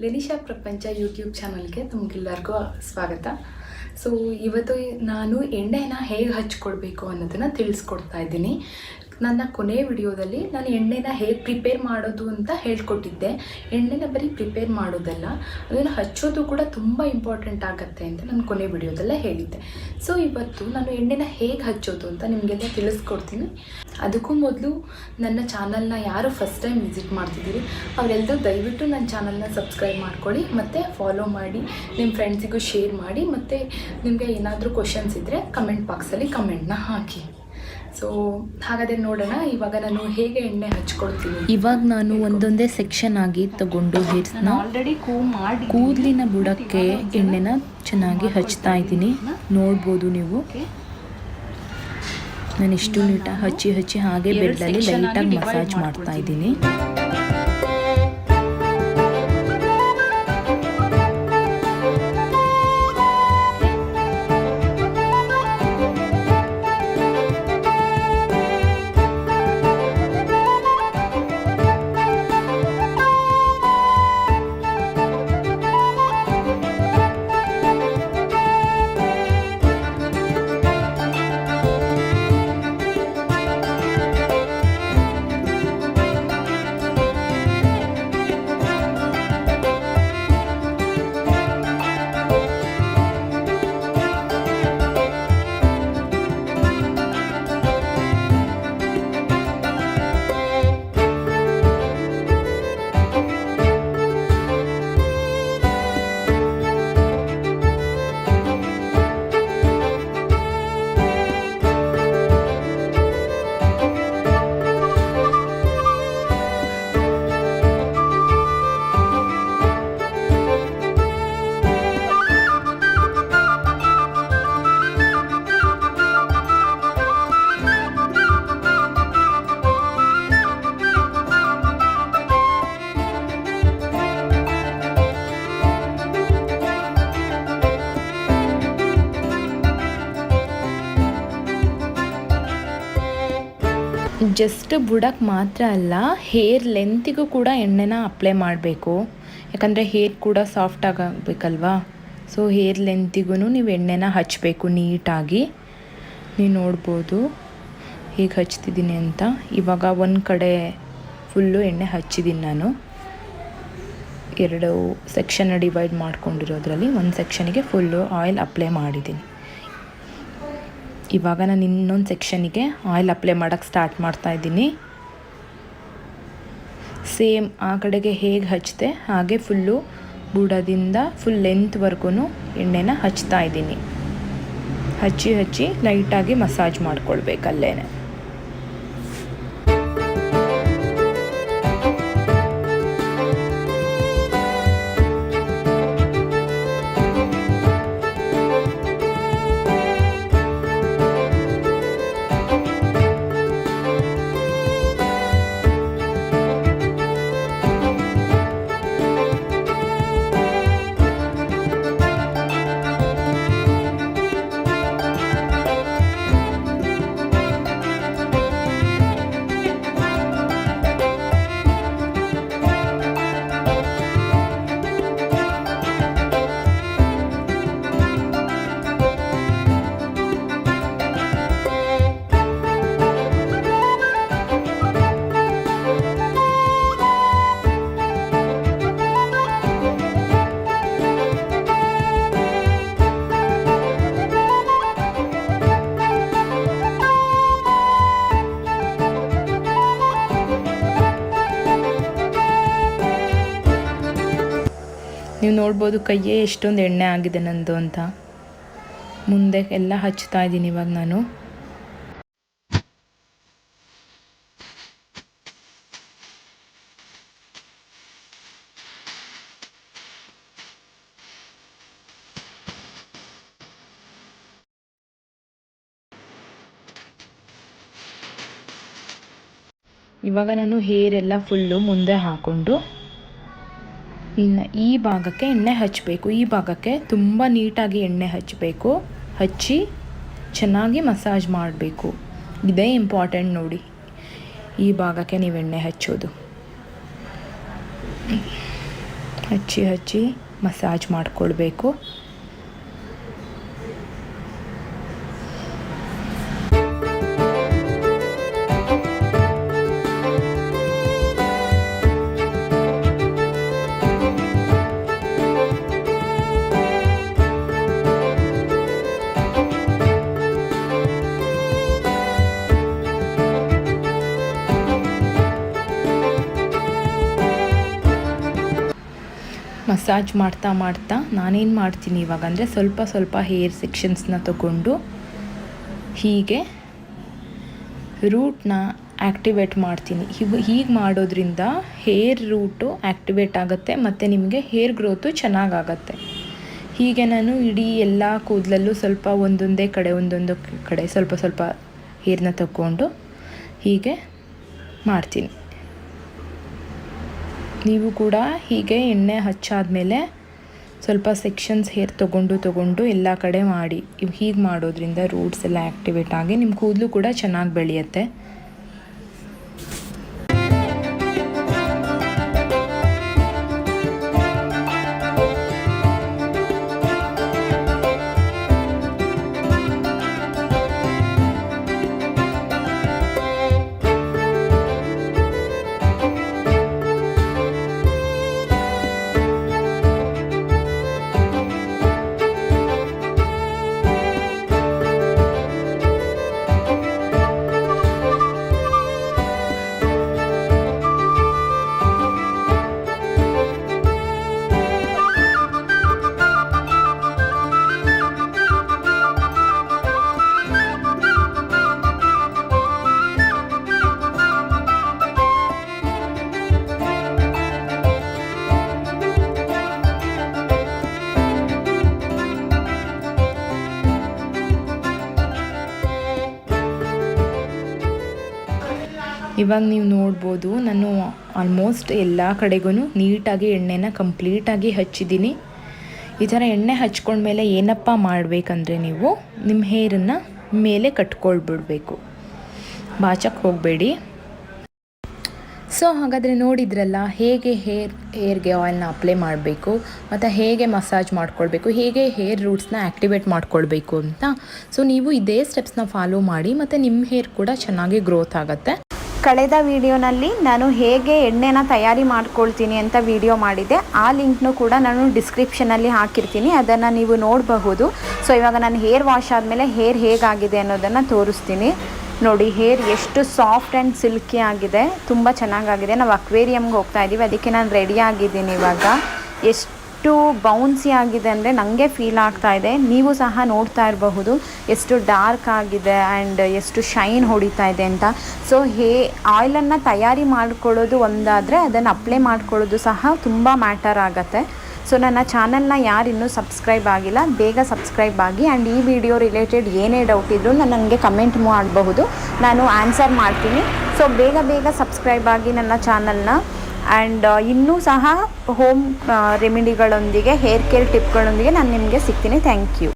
ಲೆನಿಶಾ ಪ್ರಪಂಚ ಯೂಟ್ಯೂಬ್ ಚಾನಲ್ಗೆ ತಮಗೆಲ್ಲರಿಗೂ ಸ್ವಾಗತ. ಸೊ ಇವತ್ತು ನಾನು ಎಣ್ಣೆನ ಹೇಗೆ ಹಚ್ಕೊಳ್ಬೇಕು ಅನ್ನೋದನ್ನು ತಿಳಿಸ್ಕೊಡ್ತಾ ಇದ್ದೀನಿ. ನನ್ನ ಕೊನೆಯ ವಿಡಿಯೋದಲ್ಲಿ ನಾನು ಎಣ್ಣೆನ ಹೇಗೆ ಪ್ರಿಪೇರ್ ಮಾಡೋದು ಅಂತ ಹೇಳ್ಕೊಟ್ಟಿದ್ದೆ. ಎಣ್ಣೆನ ಬರೀ ಪ್ರಿಪೇರ್ ಮಾಡೋದಲ್ಲ, ಅದನ್ನು ಹಚ್ಚೋದು ಕೂಡ ತುಂಬ ಇಂಪಾರ್ಟೆಂಟ್ ಆಗುತ್ತೆ ಅಂತ ನಾನು ಕೊನೆಯ ವಿಡಿಯೋದಲ್ಲೇ ಹೇಳಿದ್ದೆ. ಸೊ ಇವತ್ತು ನಾನು ಎಣ್ಣೆನ ಹೇಗೆ ಹಚ್ಚೋದು ಅಂತ ನಿಮಗೆಲ್ಲ ತಿಳಿಸ್ಕೊಡ್ತೀನಿ. ಅದಕ್ಕೂ ಮೊದಲು ನನ್ನ ಚಾನಲ್ನ ಯಾರು ಫಸ್ಟ್ ಟೈಮ್ ವಿಸಿಟ್ ಮಾಡ್ತಿದ್ದೀರಿ ಅವರೆಲ್ಲರೂ ದಯವಿಟ್ಟು ನನ್ನ ಚಾನಲ್ನ ಸಬ್ಸ್ಕ್ರೈಬ್ ಮಾಡ್ಕೊಳ್ಳಿ ಮತ್ತು ಫಾಲೋ ಮಾಡಿ, ನಿಮ್ಮ ಫ್ರೆಂಡ್ಸಿಗೂ ಶೇರ್ ಮಾಡಿ, ಮತ್ತು ನಿಮಗೆ ಏನಾದರೂ ಕ್ವಶನ್ಸ್ ಇದ್ದರೆ ಕಮೆಂಟ್ ಬಾಕ್ಸಲ್ಲಿ ಕಮೆಂಟ್ನ ಹಾಕಿ. ಸೊ ಹಾಗಾದರೆ ನೋಡೋಣ ಇವಾಗ ನಾನು ಹೇಗೆ ಎಣ್ಣೆ ಹಚ್ಕೊಳ್ತೀನಿ. ಇವಾಗ ನಾನು ಒಂದೊಂದೇ ಸೆಕ್ಷನ್ ಆಗಿ ತಗೊಂಡು ಹೇರ್ಸ್ನ ಆಲ್ರೆಡಿ ಕೂದಲಿನ ಬುಡಕ್ಕೆ ಎಣ್ಣೆನ ಚೆನ್ನಾಗಿ ಹಚ್ತಾ ಇದ್ದೀನಿ. ನೋಡ್ಬೋದು ನೀವು, ನಾನು ಇಷ್ಟು ನೀಟಾಗಿ ಹಚ್ಚಿ ಹಾಗೆ ಬೆರಳಲ್ಲಿ ಲೈಟಾಗಿ ಮಸಾಜ್ ಮಾಡ್ತಾ ಇದ್ದೀನಿ. ಜಸ್ಟ್ ಬುಡಕ್ಕೆ ಮಾತ್ರ ಅಲ್ಲ, ಹೇರ್ ಲೆಂತಿಗೂ ಕೂಡ ಎಣ್ಣೆನ ಅಪ್ಲೈ ಮಾಡಬೇಕು. ಯಾಕಂದರೆ ಹೇರ್ ಕೂಡ ಸಾಫ್ಟ್ ಆಗಬೇಕಲ್ವಾ. ಸೊ ಹೇರ್ ಲೆಂತಿಗೂ ನೀವು ಎಣ್ಣೆನ ಹಚ್ಚಬೇಕು ನೀಟಾಗಿ. ನೀವು ನೋಡ್ಬೋದು ಹೇಗೆ ಹಚ್ತಿದ್ದೀನಿ ಅಂತ. ಇವಾಗ ಒಂದು ಕಡೆ ಫುಲ್ಲು ಎಣ್ಣೆ ಹಚ್ಚಿದ್ದೀನಿ ನಾನು. 2 ಸೆಕ್ಷನ್ ಡಿವೈಡ್ ಮಾಡ್ಕೊಂಡಿರೋದ್ರಲ್ಲಿ ಒಂದು ಸೆಕ್ಷನಿಗೆ ಫುಲ್ಲು ಆಯಿಲ್ ಅಪ್ಲೈ ಮಾಡಿದ್ದೀನಿ. ಇವಾಗ ನಾನು ಇನ್ನೊಂದು ಸೆಕ್ಷನಿಗೆ ಆಯಿಲ್ ಅಪ್ಲೈ ಮಾಡೋಕ್ಕೆ ಸ್ಟಾರ್ಟ್ ಮಾಡ್ತಾ ಇದ್ದೀನಿ. ಸೇಮ್ ಆ ಕಡೆಗೆ ಹೇಗೆ ಹಚ್ಚಿದೆ ಹಾಗೆ ಫುಲ್ಲು ಬುಡದಿಂದ ಫುಲ್ ಲೆಂತ್ವರೆಗೂ ಎಣ್ಣೆನ ಹಚ್ತಾ ಇದ್ದೀನಿ. ಹಚ್ಚಿ ಲೈಟಾಗಿ ಮಸಾಜ್ ಮಾಡ್ಕೊಳ್ಬೇಕಲ್ಲೇ. ನೀವು ನೋಡ್ಬೋದು ಕೈಯೇ ಎಷ್ಟೊಂದು ಎಣ್ಣೆ ಆಗಿದೆ ನಂದು ಅಂತ. ಮುಂದೆ ಎಲ್ಲ ಹಚ್ತಾ ಇದ್ದೀನಿ ಇವಾಗ ನಾನು. ಇವಾಗ ನಾನು ಹೇರ್ ಎಲ್ಲ ಫುಲ್ಲು ಮುಂದೆ ಹಾಕ್ಕೊಂಡು ಇನ್ನು ಈ ಭಾಗಕ್ಕೆ ಎಣ್ಣೆ ಹಚ್ಚಬೇಕು. ಈ ಭಾಗಕ್ಕೆ ತುಂಬ ನೀಟಾಗಿ ಎಣ್ಣೆ ಹಚ್ಚಬೇಕು. ಹಚ್ಚಿ ಚೆನ್ನಾಗಿ ಮಸಾಜ್ ಮಾಡಬೇಕು. ಇದೇ ಇಂಪಾರ್ಟೆಂಟ್ ನೋಡಿ, ಈ ಭಾಗಕ್ಕೆ ನೀವು ಎಣ್ಣೆ ಹಚ್ಚೋದು. ಹಚ್ಚಿ ಮಸಾಜ್ ಮಾಡಿಕೊಳ್ಬೇಕು. ಮಸಾಜ್ ಮಾಡ್ತಾ ನಾನೇನು ಮಾಡ್ತೀನಿ ಇವಾಗ ಅಂದರೆ ಸ್ವಲ್ಪ ಹೇರ್ ಸೆಕ್ಷನ್ಸ್ನ ತಗೊಂಡು ಹೀಗೆ ರೂಟ್ನ ಆ್ಯಕ್ಟಿವೇಟ್ ಮಾಡ್ತೀನಿ. ಹೀಗೆ ಮಾಡೋದ್ರಿಂದ ಹೇರ್ ರೂಟು ಆ್ಯಕ್ಟಿವೇಟ್ ಆಗುತ್ತೆ ಮತ್ತು ನಿಮಗೆ ಹೇರ್ ಗ್ರೋತು ಚೆನ್ನಾಗಾಗತ್ತೆ. ಹೀಗೆ ನಾನು ಇಡೀ ಎಲ್ಲ ಕೂದಲಲ್ಲೂ ಸ್ವಲ್ಪ ಒಂದೊಂದು ಕಡೆ ಸ್ವಲ್ಪ ಹೇರ್ನ ತಗೊಂಡು ಹೀಗೆ ಮಾಡ್ತೀನಿ. ನೀವು ಕೂಡ ಹೀಗೆ ಎಣ್ಣೆ ಹಚ್ಚಾದಮೇಲೆ ಸ್ವಲ್ಪ ಸೆಕ್ಷನ್ಸ್ ಹೇರ್ ತಗೊಂಡು ಎಲ್ಲ ಕಡೆ ಮಾಡಿ. ಹೀಗೆ ಮಾಡೋದ್ರಿಂದ ರೂಟ್ಸ್ ಎಲ್ಲ ಆ್ಯಕ್ಟಿವೇಟ್ ಆಗಿ ನಿಮ್ಮ ಕೂದಲು ಕೂಡ ಚೆನ್ನಾಗಿ ಬೆಳೆಯುತ್ತೆ. ಇವಾಗ ನೀವು ನೋಡ್ಬೋದು ನಾನು ಆಲ್ಮೋಸ್ಟ್ ಎಲ್ಲ ಕಡೆಗೂ ನೀಟಾಗಿ ಎಣ್ಣೆನ ಕಂಪ್ಲೀಟಾಗಿ ಹಚ್ಚಿದ್ದೀನಿ. ಈ ಥರ ಎಣ್ಣೆ ಹಚ್ಕೊಂಡ್ಮೇಲೆ ಏನಪ್ಪ ಮಾಡಬೇಕಂದ್ರೆ ನೀವು ನಿಮ್ಮ ಹೇರನ್ನು ಮೇಲೆ ಕಟ್ಕೊಳ್ಬಿಡ್ಬೇಕು, ಬಾಚಕ್ಕೆ ಹೋಗಬೇಡಿ. ಸೊ ಹಾಗಾದರೆ ನೋಡಿದ್ರಲ್ಲ ಹೇಗೆ ಹೇರ್ಗೆ ಆಯಿಲ್ನ ಅಪ್ಲೈ ಮಾಡಬೇಕು ಮತ್ತು ಹೇಗೆ ಮಸಾಜ್ ಮಾಡ್ಕೊಳ್ಬೇಕು, ಹೇಗೆ ಹೇರ್ ರೂಟ್ಸ್ನ ಆ್ಯಕ್ಟಿವೇಟ್ ಮಾಡ್ಕೊಳ್ಬೇಕು ಅಂತ. ಸೊ ನೀವು ಇದೇ ಸ್ಟೆಪ್ಸ್ನ ಫಾಲೋ ಮಾಡಿ ಮತ್ತು ನಿಮ್ಮ ಹೇರ್ ಕೂಡ ಚೆನ್ನಾಗಿ ಗ್ರೋತ್ ಆಗುತ್ತೆ. ಕಳೆದ ವಿಡಿಯೋನಲ್ಲಿ ನಾನು ಹೇಗೆ ಎಣ್ಣೆನ ತಯಾರಿ ಮಾಡ್ಕೊಳ್ತೀನಿ ಅಂತ ವಿಡಿಯೋ ಮಾಡಿದ್ದೆ. ಆ ಲಿಂಕ್ನು ಕೂಡ ನಾನು ಡಿಸ್ಕ್ರಿಪ್ಷನಲ್ಲಿ ಹಾಕಿರ್ತೀನಿ, ಅದನ್ನು ನೀವು ನೋಡಬಹುದು. ಸೊ ಇವಾಗ ನಾನು ಹೇರ್ ವಾಶ್ ಆದಮೇಲೆ ಹೇರ್ ಹೇಗಾಗಿದೆ ಅನ್ನೋದನ್ನು ತೋರಿಸ್ತೀನಿ. ನೋಡಿ, ಹೇರ್ ಎಷ್ಟು ಸಾಫ್ಟ್ ಆ್ಯಂಡ್ ಸಿಲ್ಕಿ ಆಗಿದೆ, ತುಂಬ ಚೆನ್ನಾಗಾಗಿದೆ. ನಾವು ಅಕ್ವೇರಿಯಮ್ಗೆ ಹೋಗ್ತಾ ಇದ್ದೀವಿ, ಅದಕ್ಕೆ ನಾನು ರೆಡಿ ಆಗಿದ್ದೀನಿ. ಇವಾಗ ಎಷ್ಟು ಬೌನ್ಸಿ ಆಗಿದೆ ಅಂದರೆ ನನಗೆ ಫೀಲ್ ಆಗ್ತಾ ಇದೆ. ನೀವು ಸಹ ನೋಡ್ತಾ ಇರಬಹುದು ಎಷ್ಟು ಡಾರ್ಕ್ ಆಗಿದೆ ಆ್ಯಂಡ್ ಎಷ್ಟು ಶೈನ್ ಹೊಡಿತಾ ಇದೆ ಅಂತ. ಸೊ ಆಯಿಲನ್ನು ತಯಾರಿ ಮಾಡ್ಕೊಳ್ಳೋದು ಒಂದಾದರೆ ಅದನ್ನು ಅಪ್ಲೈ ಮಾಡ್ಕೊಳ್ಳೋದು ಸಹ ತುಂಬ ಮ್ಯಾಟರ್ ಆಗುತ್ತೆ. ಸೊ ನನ್ನ ಚಾನಲ್ನ ಯಾರು ಇನ್ನೂ ಸಬ್ಸ್ಕ್ರೈಬ್ ಆಗಿಲ್ಲ, ಬೇಗ ಸಬ್ಸ್ಕ್ರೈಬ್ ಆಗಿ. ಆ್ಯಂಡ್ ಈ ವಿಡಿಯೋ ರಿಲೇಟೆಡ್ ಏನೇ ಡೌಟ್ ಇದ್ದರೂ ನನಗೆ ಕಮೆಂಟ್ ಮಾಡಬಹುದು, ನಾನು ಆನ್ಸರ್ ಮಾಡ್ತೀನಿ. ಸೊ ಬೇಗ ಸಬ್ಸ್ಕ್ರೈಬ್ ಆಗಿ ನನ್ನ ಚಾನಲ್ನ. ಆ್ಯಂಡ್ ಇನ್ನೂ ಸಹ ಹೋಮ್ ರೆಮಿಡಿಗಳೊಂದಿಗೆ, ಹೇರ್ ಕೇರ್ ಟಿಪ್ಗಳೊಂದಿಗೆ ನಾನು ನಿಮಗೆ ಸಿಗ್ತೀನಿ. Thank you.